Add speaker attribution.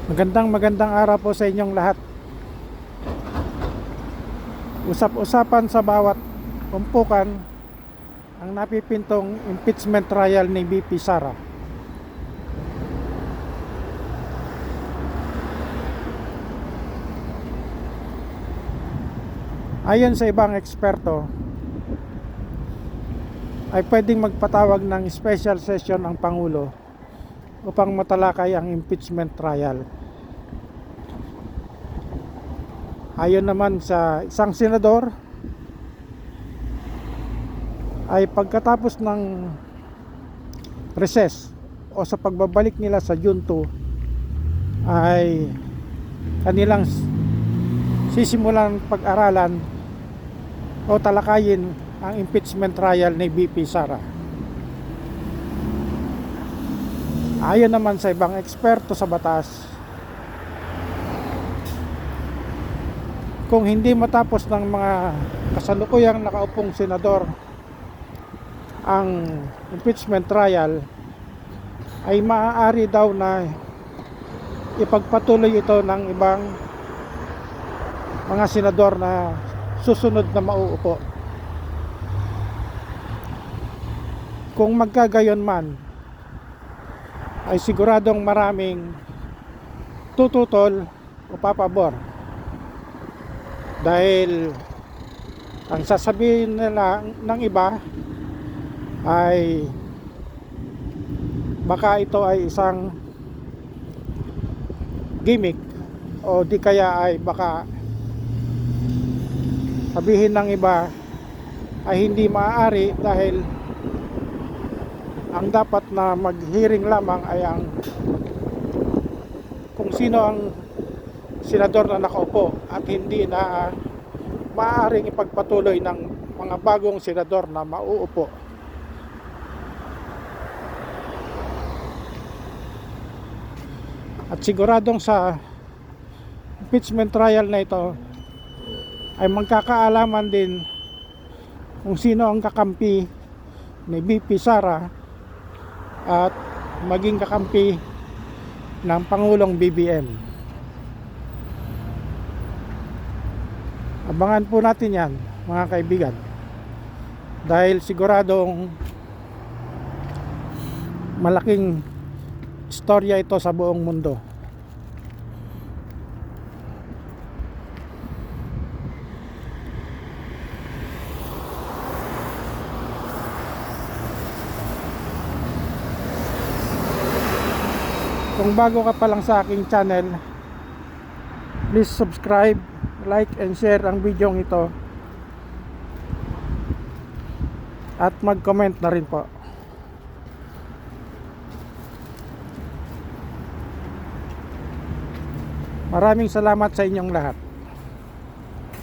Speaker 1: Magandang araw po sa inyong lahat. Usap-usapan sa bawat umpukan ang napipintong impeachment trial ni VP Sara. Ayon sa ibang eksperto, ay pwedeng magpatawag ng special session ang Pangulo upang matalakay ang impeachment trial. Ayon naman sa isang senador, ay pagkatapos ng recess o sa pagbabalik nila sa June 2 ay kanilang sisimulan pag-aralan o talakayin ang impeachment trial ni VP Sara. Ayon naman sa ibang eksperto sa batas, kung hindi matapos ng mga kasalukuyang nakaupong senador ang impeachment trial, ay maaari daw na ipagpatuloy ito ng ibang mga senador na susunod na mauupo. Kung magkagayon man, ay siguradong maraming tututol o papabor, dahil ang sasabihin nila ng iba ay baka ito ay isang gimmick, o di kaya ay baka sabihin ng iba ay hindi maaari dahil ang dapat na mag-hearing lamang ay ang kung sino ang senador na nakaupo, at hindi na maaaring ipagpatuloy ng mga bagong senador na mauupo. At siguradong sa impeachment trial na ito ay magkakaalaman din kung sino ang kakampi ni VP Sara at maging kakampi ng Pangulong BBM. Abangan po natin yan, mga kaibigan, dahil siguradong malaking istorya ito sa buong mundo. Kung bago ka pa lang sa aking channel, please subscribe, like and share ang video ito, at mag-comment na rin po. Maraming salamat sa inyong lahat.